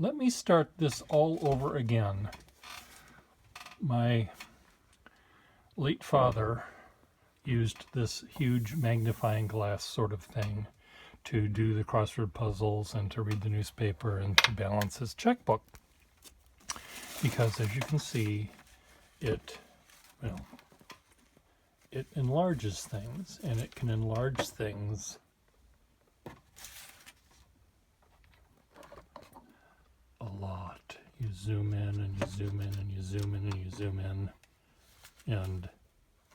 let me start this all over again. My late father used this huge magnifying glass sort of thing to do the crossword puzzles and to read the newspaper and to balance his checkbook. Because as you can see, it enlarges things, and it can enlarge things a lot. You zoom in and you zoom in and you zoom in and you zoom in, and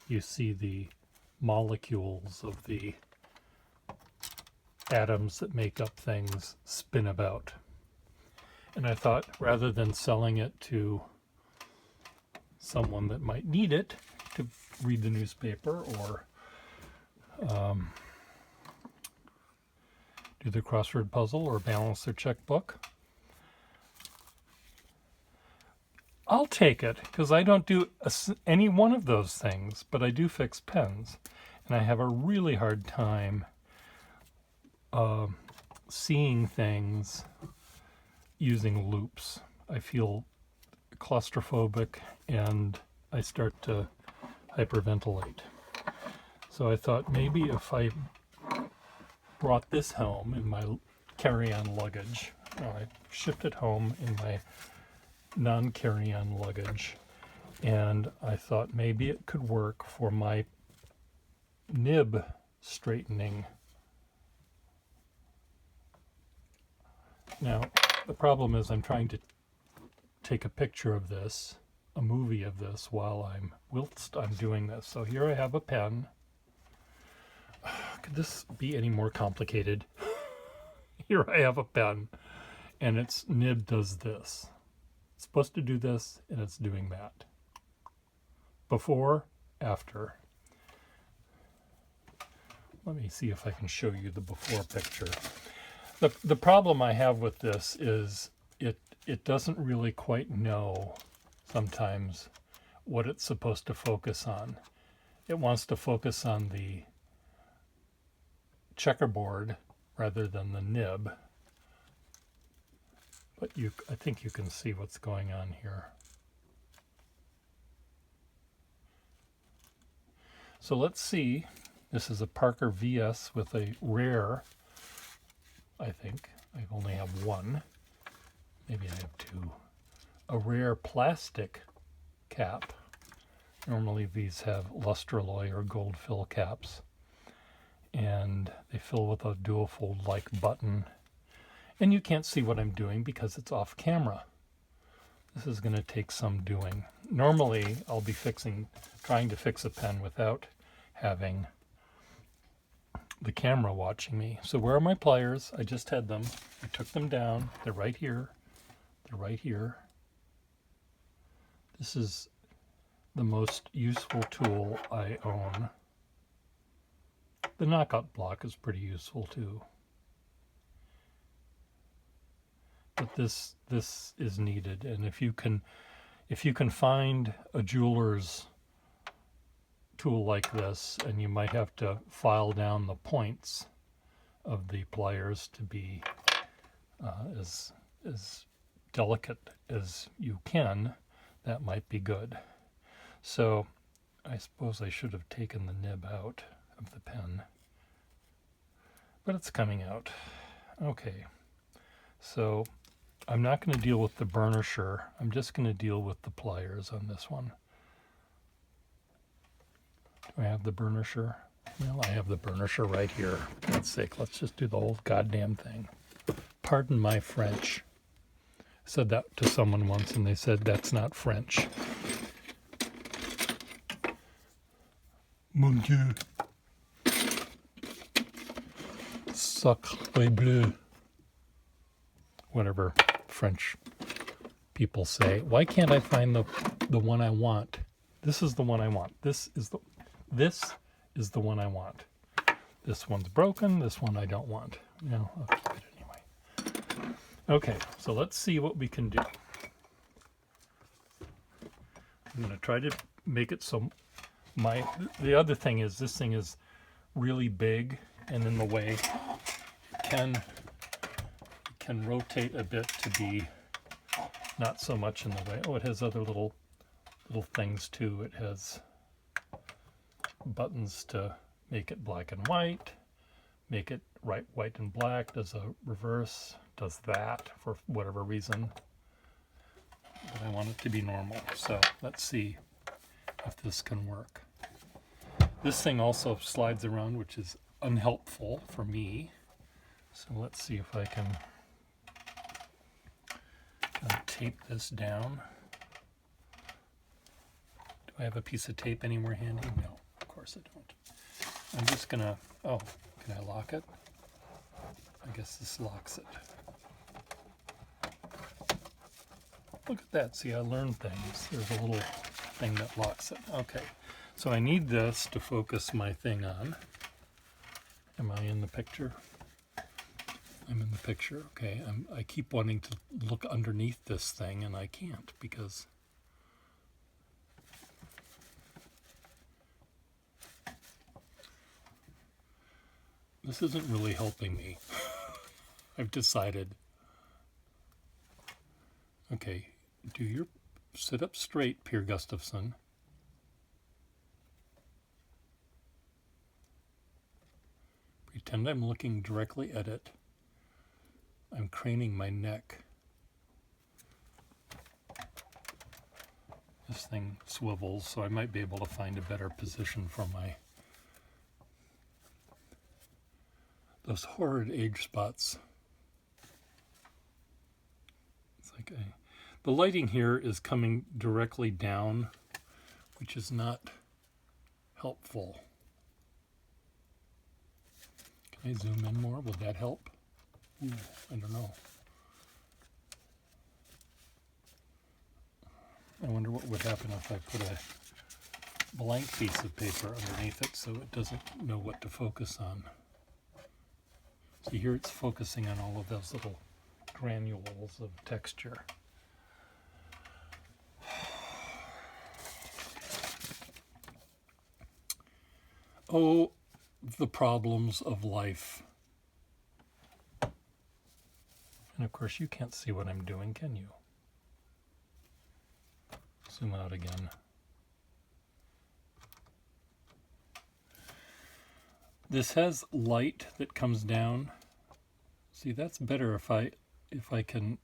you see the molecules of the atoms that make up things spin about. And I thought, rather than selling it to someone that might need it to read the newspaper or do the crossword puzzle or balance their checkbook, I'll take it, because I don't do any one of those things, but I do fix pens. And I have a really hard time seeing things using loops. I feel claustrophobic and I start to hyperventilate. So I thought maybe if I brought this home in my carry-on luggage, I shipped it home in my non-carry-on luggage, and I thought maybe it could work for my nib straightening. Now, the problem is I'm trying to take a picture of this, a movie of this, whilst I'm doing this. So here I have a pen. Could this be any more complicated? Here I have a pen, and its nib does this. It's supposed to do this, and it's doing that. Before, after. Let me see if I can show you the before picture. The problem I have with this is it doesn't really quite know sometimes what it's supposed to focus on. It wants to focus on the checkerboard rather than the nib. But I think you can see what's going on here. So let's see. This is a Parker VS with a rare, I think. I only have one. Maybe I have two. A rare plastic cap. Normally these have lustraloy or gold fill caps. And they fill with a dual fold like button. And you can't see what I'm doing because it's off camera. This is going to take some doing. Normally, I'll be trying to fix a pen without having the camera watching me. So where are my pliers? I just had them. I took them down. They're right here. They're right here. This is the most useful tool I own. The knockout block is pretty useful too. But this is needed, and if you can find a jeweler's tool like this, and you might have to file down the points of the pliers to be as delicate as you can, that might be good. So I suppose I should have taken the nib out of the pen, but it's coming out. Okay, so I'm not going to deal with the burnisher. I'm just going to deal with the pliers on this one. Do I have the burnisher? Well, I have the burnisher right here. For God's sake, let's just do the whole goddamn thing. Pardon my French. I said that to someone once, and they said, that's not French. Mon Dieu. Sacre bleu. Whatever French people say. Why can't I find the one I want? This is the one I want. This is the one I want. This one's broken. This one I don't want. No, I'll keep it anyway. Okay, so let's see what we can do. I'm going to try to make it so the other thing is this thing is really big and in the way. You can rotate a bit to be not so much in the way. Oh, it has other little things too. It has buttons to make it black and white, make it white and black, does a reverse, does that for whatever reason. But I want it to be normal, so let's see if this can work. This thing also slides around, which is unhelpful for me. So let's see if I can tape this down. Do I have a piece of tape anywhere handy? No, of course I don't. I'm just gonna, oh, can I lock it? I guess this locks it. Look at that, see, I learned things. There's a little thing that locks it. Okay, so I need this to focus my thing on. Am I in the picture? I'm in the picture, okay. I keep wanting to look underneath this thing and I can't because this isn't really helping me. I've decided. Okay, sit up straight, Pierre Gustafson. Pretend I'm looking directly at it. I'm craning my neck. This thing swivels, so I might be able to find a better position for those horrid age spots. It's like the lighting here is coming directly down, which is not helpful. Can I zoom in more? Will that help? Ooh, I don't know. I wonder what would happen if I put a blank piece of paper underneath it so it doesn't know what to focus on. See, here it's focusing on all of those little granules of texture. Oh, the problems of life. And of course, you can't see what I'm doing, can you? Zoom out again. This has light that comes down. See, that's better if I can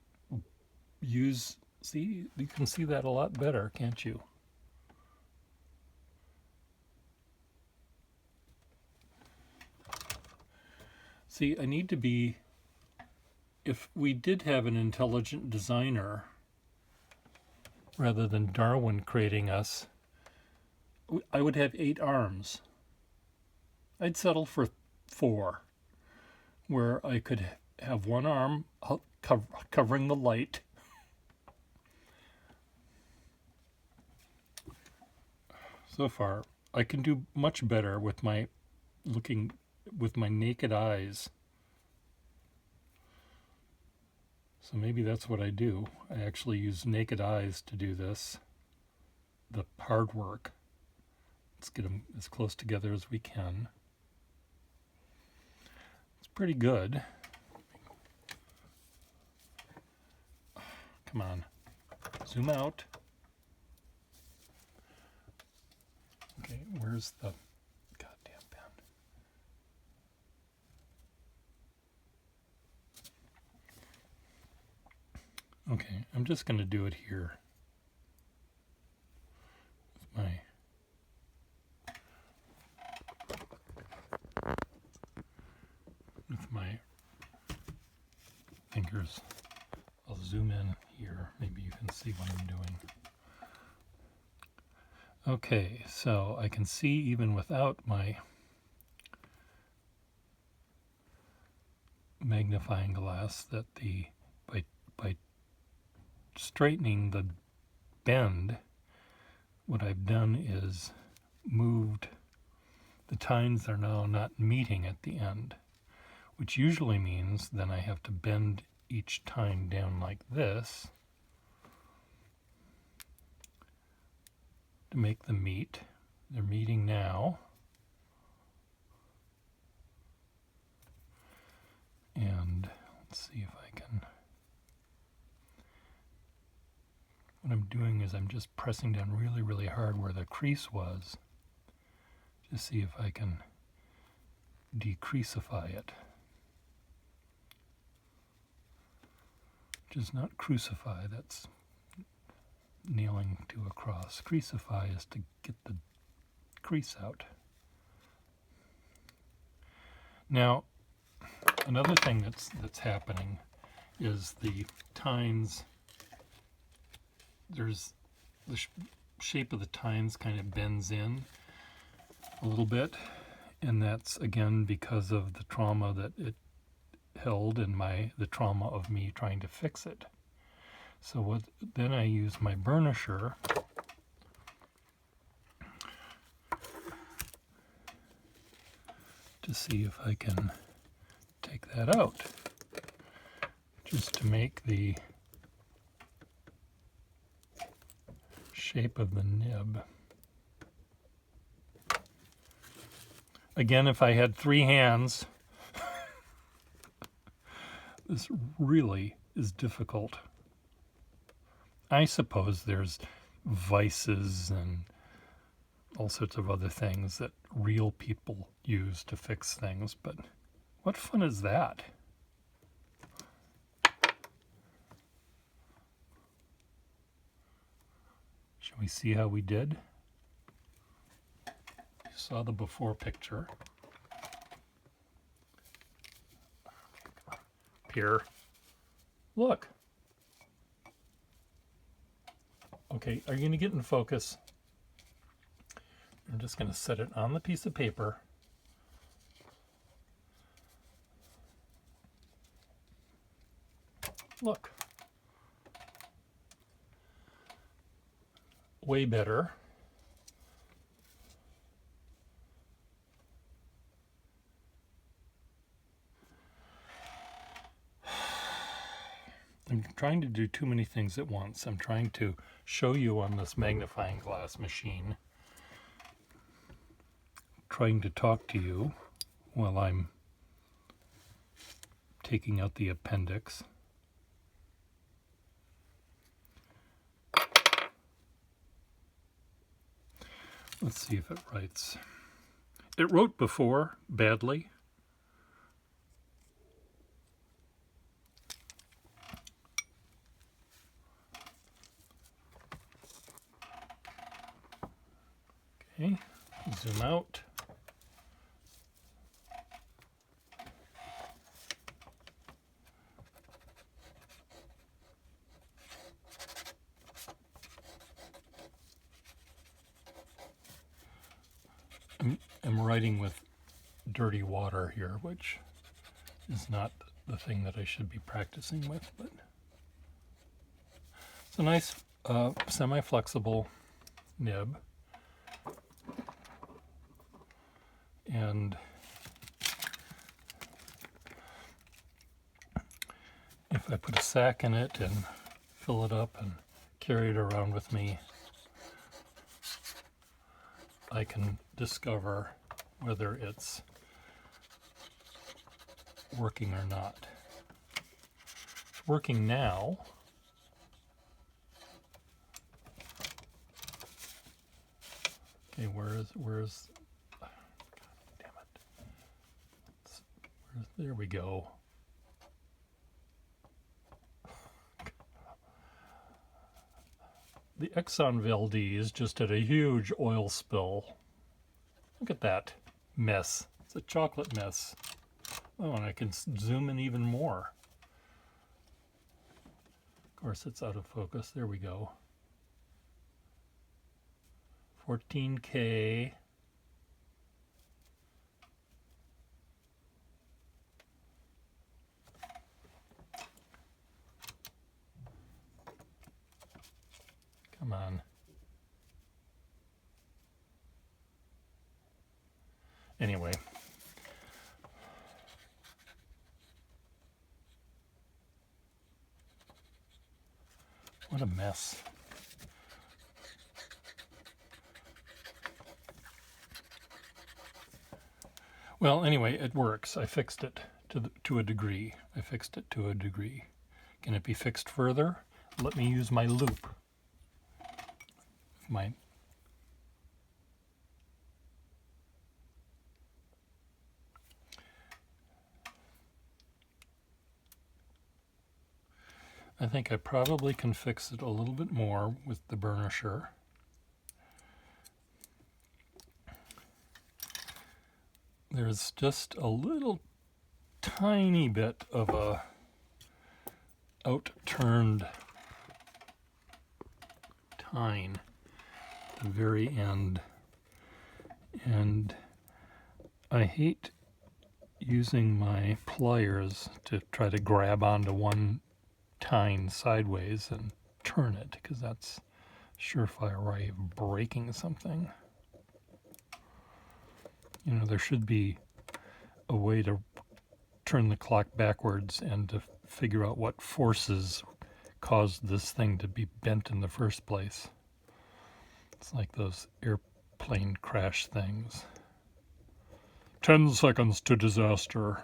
use, see, you can see that a lot better, can't you? See, I need to be, if we did have an intelligent designer, rather than Darwin creating us, I would have 8 arms. I'd settle for 4, where I could have one arm covering the light. So far, I can do much better with my looking with my naked eyes. So maybe that's what I do. I actually use naked eyes to do this, the hard work. Let's get them as close together as we can. It's pretty good. Come on, zoom out. Okay, where's the goddamn pen? Okay, I'm just going to do it here with my fingers. I'll zoom in here. Maybe you can see what I'm doing. Okay, so I can see even without my magnifying glass that by straightening the bend, what I've done is moved, the tines are now not meeting at the end, which usually means then I have to bend each tine down like this to make them meet. They're meeting now. And let's see if I can what I'm doing is I'm just pressing down really, really hard where the crease was to see if I can decreasify it. Which is not crucify, that's nailing to a cross. Creasify is to get the crease out. Now, another thing that's happening is the tines. There's the shape of the tines kind of bends in a little bit, and that's again because of the trauma that it held and the trauma of me trying to fix it. So then I use my burnisher to see if I can take that out, just to make the shape of the nib. Again, if I had 3 hands, this really is difficult. I suppose there's vices and all sorts of other things that real people use to fix things, but what fun is that? Shall we see how we did? You saw the before picture. Here. Look. Okay, are you going to get in focus? I'm just going to set it on the piece of paper. Look. Way better. I'm trying to do too many things at once. I'm trying to show you on this magnifying glass machine, trying to talk to you while I'm taking out the appendix. Let's see if it writes. It wrote before badly. Okay, zoom out. I'm writing with dirty water here, which is not the thing that I should be practicing with, but it's a nice semi-flexible nib. And if I put a sack in it and fill it up and carry it around with me, I can discover whether it's working or not. It's working now. Okay, where's God damn it. There we go. The Exxon Valdez just had a huge oil spill. Look at that mess. It's a chocolate mess. Oh, and I can zoom in even more. Of course, it's out of focus. There we go. 14K. Come on. Anyway. What a mess. Well, anyway, it works. I fixed it to a degree. I fixed it to a degree. Can it be fixed further? Let me use my loop. my... I think I probably can fix it a little bit more with the burnisher. There's just a little tiny bit of a outturned tine at the very end, and I hate using my pliers to try to grab onto one tine sideways and turn it, because that's a surefire way of breaking something. You know, there should be a way to turn the clock backwards and to figure out what forces caused this thing to be bent in the first place. It's like those airplane crash things. 10 seconds to disaster.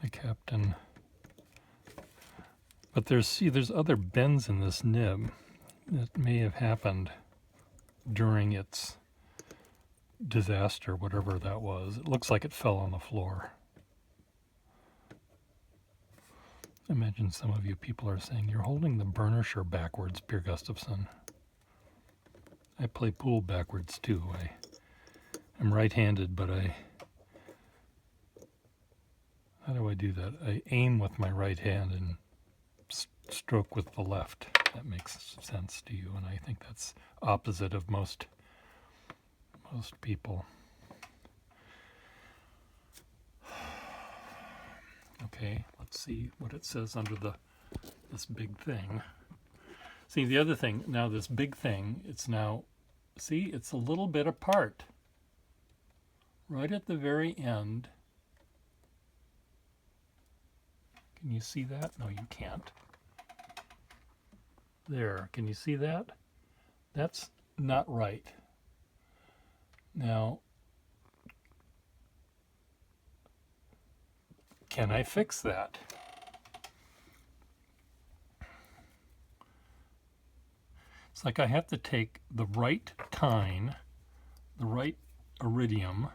The captain. But there's other bends in this nib that may have happened during its disaster, whatever that was. It looks like it fell on the floor. I imagine some of you people are saying, you're holding the burnisher backwards, Pierre Gustafson. I play pool backwards too. I'm right-handed, but how do I do that? I aim with my right hand and stroke with the left. That makes sense to you, and I think that's opposite of most people. Okay, let's see what it says under this big thing. See, the other thing, now this big thing, it's now, see, it's a little bit apart. Right at the very end. Can you see that? No, you can't. There, can you see that? That's not right. Now, can I fix that? It's like I have to take the right tine, the right iridium,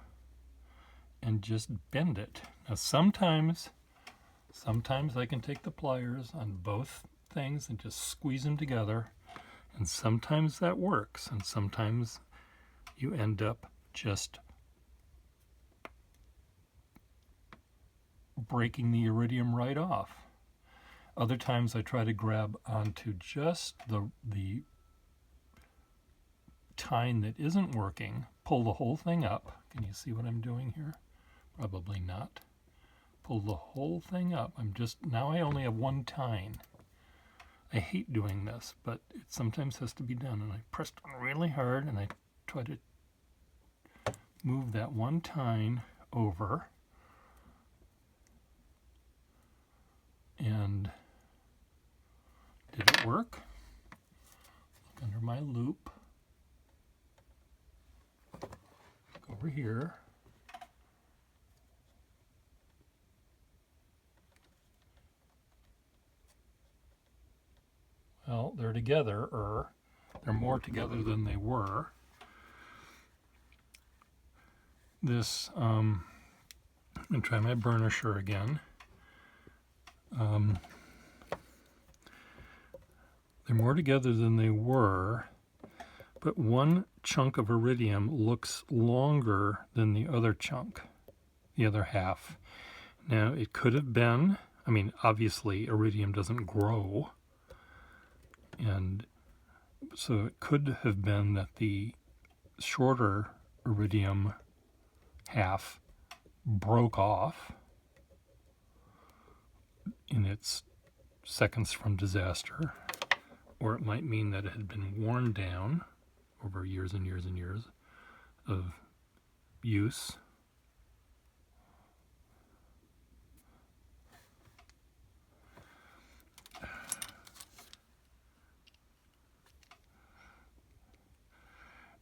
and just bend it. Now sometimes I can take the pliers on both things and just squeeze them together, and sometimes that works, and sometimes you end up just breaking the iridium right off. Other times I try to grab onto just the tine that isn't working, pull the whole thing up. Can you see what I'm doing here? Probably not. Pull the whole thing up. Now I only have one tine. I hate doing this, but it sometimes has to be done. And I press on really hard, and I try to move that one tine over. And did it work? Look under my loop. Look over here. Well, they're together, they're more together than they were. This, I'm going to try my burnisher again. They're more together than they were, but one chunk of iridium looks longer than the other chunk, the other half. Now, it could have been, I mean, obviously iridium doesn't grow, and so it could have been that the shorter iridium half broke off in its seconds from disaster, or it might mean that it had been worn down over years and years and years of use.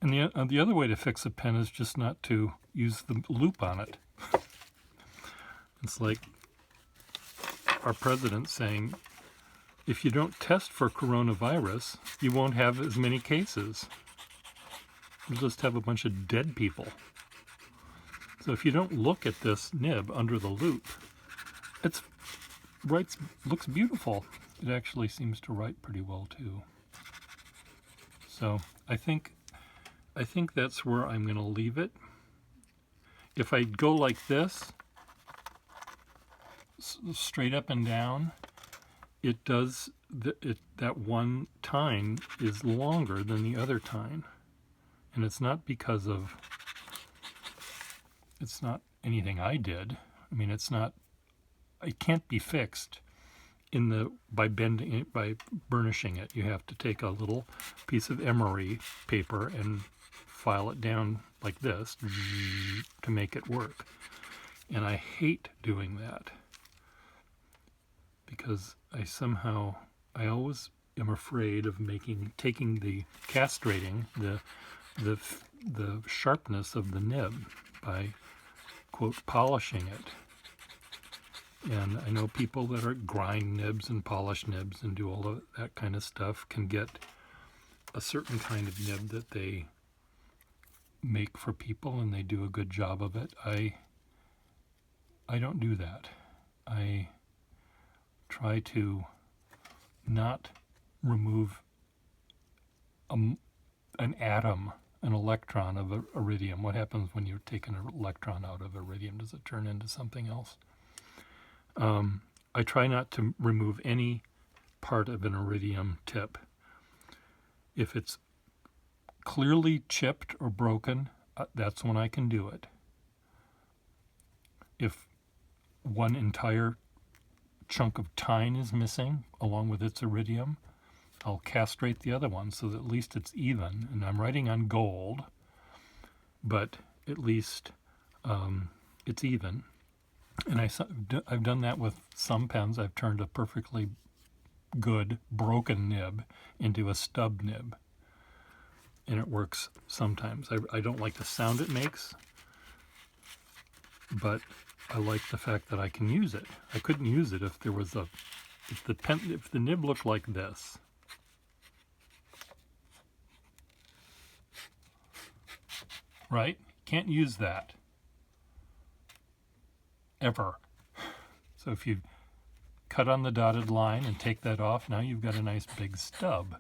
And the other way to fix a pen is just not to use the loop on it. It's like our president saying, if you don't test for coronavirus, you won't have as many cases. You'll just have a bunch of dead people. So if you don't look at this nib under the loop, it's looks beautiful. It actually seems to write pretty well too. So I think that's where I'm going to leave it. If I go like this, straight up and down, it does that one tine is longer than the other tine, and it's not because of anything I did. I mean, it can't be fixed by burnishing it. You have to take a little piece of emery paper and file it down like this to make it work. And I hate doing that because I always am afraid of castrating the sharpness of the nib by, quote, polishing it. And I know people that are grind nibs and polish nibs and do all of that kind of stuff can get a certain kind of nib that they make for people, and they do a good job of it. I don't do that. I try to not remove an atom, an electron of iridium. What happens when you take an electron out of iridium? Does it turn into something else? I try not to remove any part of an iridium tip. If it's clearly chipped or broken, that's when I can do it. If one entire chunk of tine is missing along with its iridium, I'll castrate the other one so that at least it's even. And I'm writing on gold, but at least it's even. And I've done that with some pens. I've turned a perfectly good broken nib into a stub nib. And it works sometimes. I don't like the sound it makes, but I like the fact that I can use it. I couldn't use it if if the nib looked like this. Right? Can't use that. Ever. So if you cut on the dotted line and take that off, now you've got a nice big stub,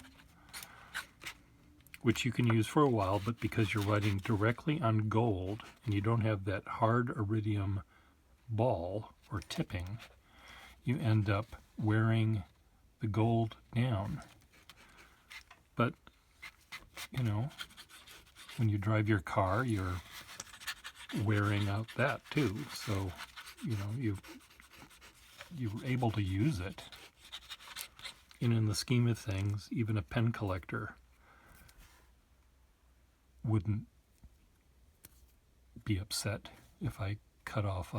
which you can use for a while, but because you're writing directly on gold and you don't have that hard iridium ball or tipping, you end up wearing the gold down. But, you know, when you drive your car, you're wearing out that too. So, you know, you're able to use it. And in the scheme of things, even a pen collector wouldn't be upset if I cut off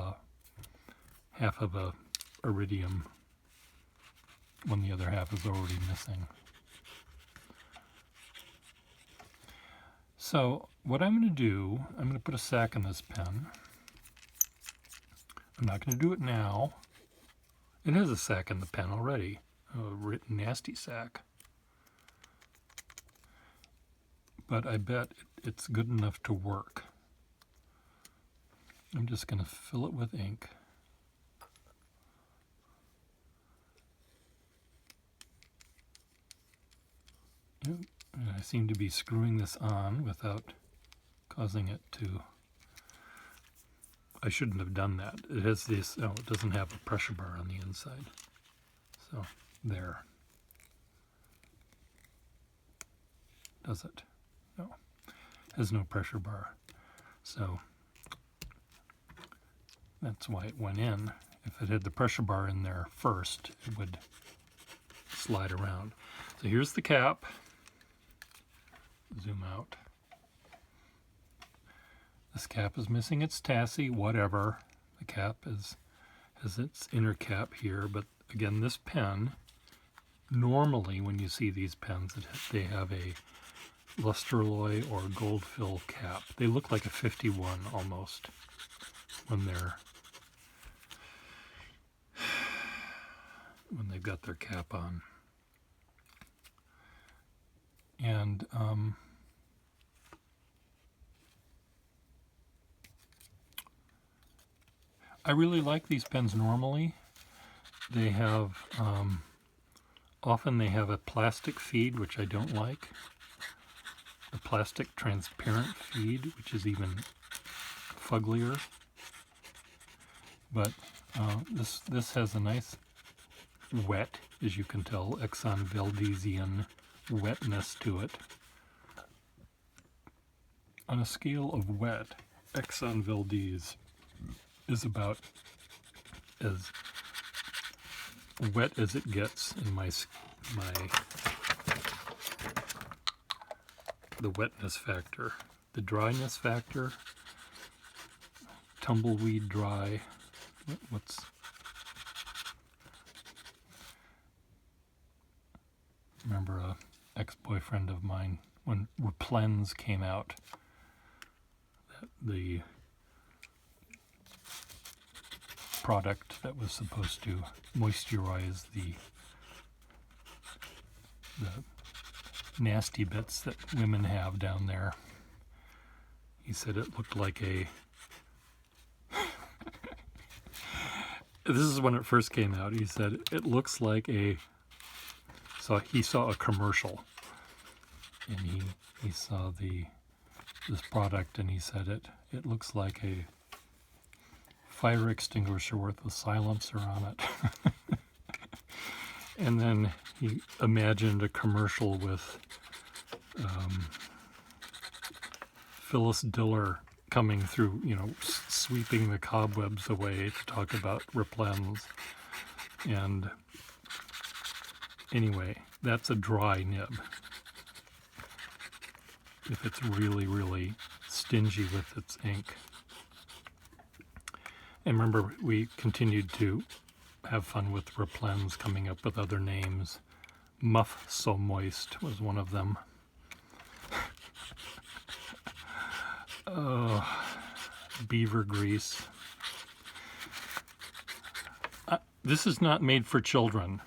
half of a iridium when the other half is already missing. So what I'm going to do, I'm going to put a sack in this pen. I'm not going to do it now. It has a sack in the pen already, a nasty sack. But I bet it's good enough to work. I'm just going to fill it with ink. And I seem to be screwing this on without causing it to... I shouldn't have done that. It has this, it doesn't have a pressure bar on the inside. So, there. Does it? No. It has no pressure bar. So, that's why it went in. If it had the pressure bar in there first, it would slide around. So here's the cap. Zoom out. This cap is missing its tassie, whatever. The cap has its inner cap here, but again, this pen, normally when you see these pens, they have a luster alloy or gold fill cap. They look like a 51 almost when they're when they've got their cap on. And I really like these pens normally. They have, often they have a plastic feed, which I don't like. A plastic transparent feed, which is even fugglier. But this has a nice wet, as you can tell, Exxon Valdesian wetness to it. On a scale of wet, Exxon Valdez is about as wet as it gets in the wetness factor. The dryness factor, tumbleweed dry. Remember a ex-boyfriend of mine, when Replens came out, the product that was supposed to moisturize the nasty bits that women have down there. He said it looked like a this is when it first came out. He said it looks like so he saw a commercial, and he saw this product, and he said it looks like a fire extinguisher with a silencer on it. And then he imagined a commercial with Phyllis Diller coming through, sweeping the cobwebs away to talk about Replens. And anyway, that's a dry nib. If it's really, really stingy with its ink. And remember, we continued to have fun with Replens, coming up with other names. Muff So Moist was one of them. Beaver grease. This is not made for children.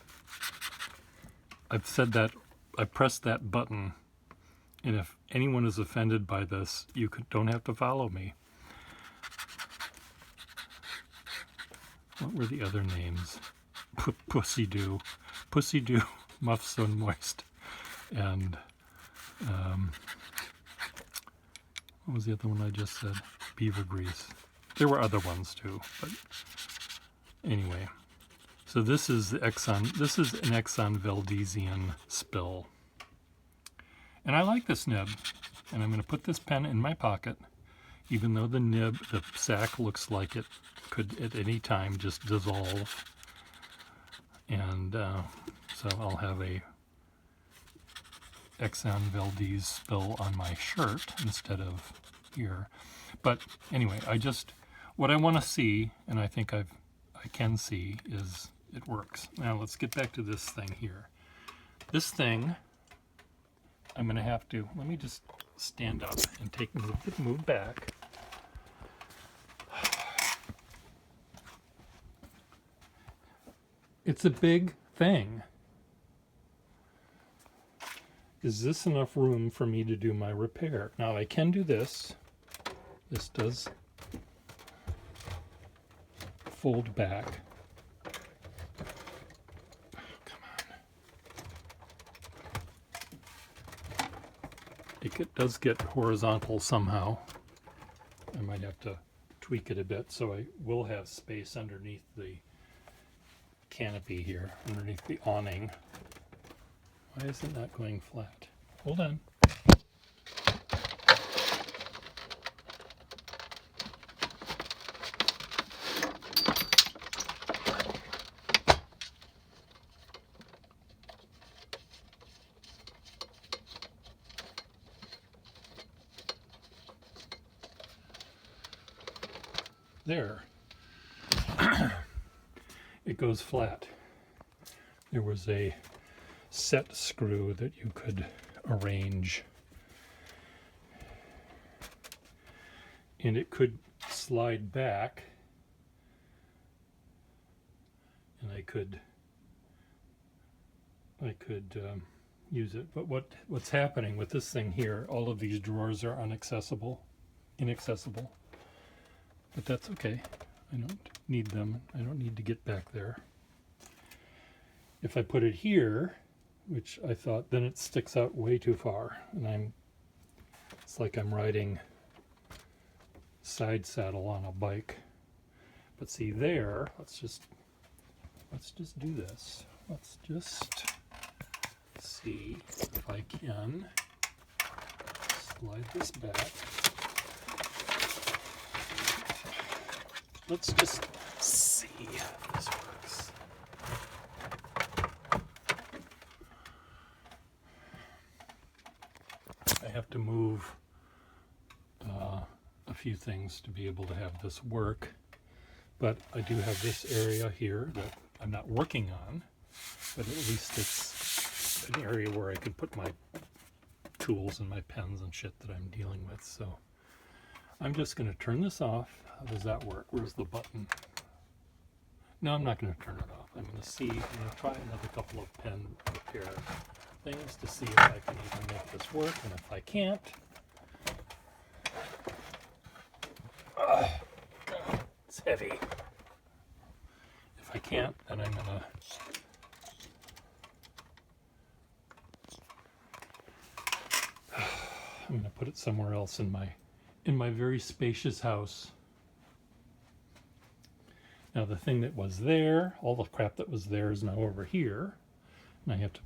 I've said that. I pressed that button, and if anyone is offended by this, you don't have to follow me. What were the other names? Pussy Doo, Muff So Moist, and what was the other one I just said? Beaver grease. There were other ones too, but anyway. So this is an Exxon Valdesian spill. And I like this nib. And I'm going to put this pen in my pocket, even though the sack looks like it could at any time just dissolve. And so I'll have a Exxon Valdez spill on my shirt instead of here. But anyway, what I want to see, and I think I can see, is it works. Now let's get back to this thing here. This thing, I'm going to have to, let me just stand up and move back. It's a big thing. Is this enough room for me to do my repair? Now I can do this. This does fold back. Come on. It does get horizontal somehow. I might have to tweak it a bit so I will have space underneath the canopy here, underneath the awning. Why is it not going flat? Hold on. There. It goes flat. There was a set screw that you could arrange, and it could slide back, and I could I could use it. But what's happening with this thing here, all of these drawers are inaccessible. But that's okay. I don't need them. I don't need to get back there. If I put it here, which I thought, then it sticks out way too far, and it's like I'm riding side saddle on a bike. But see there, let's just do this. Let's just see if I can slide this back. Let's just see how this works. I have to move a few things to be able to have this work, but I do have this area here that I'm not working on, but at least it's an area where I could put my tools and my pens and shit that I'm dealing with. So I'm just going to turn this off. How does that work? Where's the button? No, I'm not going to turn it off. I'm going to see, I'm going to try another couple of pen repair things to see if I can even make this work, and if I can't, God, it's heavy. If I can't, then I'm gonna put it somewhere else in my very spacious house. Now the thing that was there, all the crap that was there is now over here, and I have to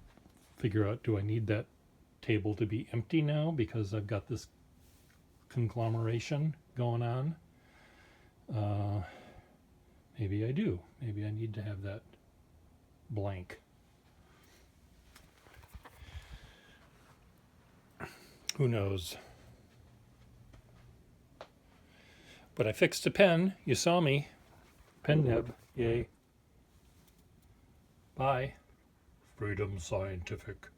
figure out, do I need that table to be empty now because I've got this conglomeration going on? Maybe I do. Maybe I need to have that blank. Who knows? But I fixed a pen. You saw me. Pen nib. Yay. Bye. Freedom Scientific.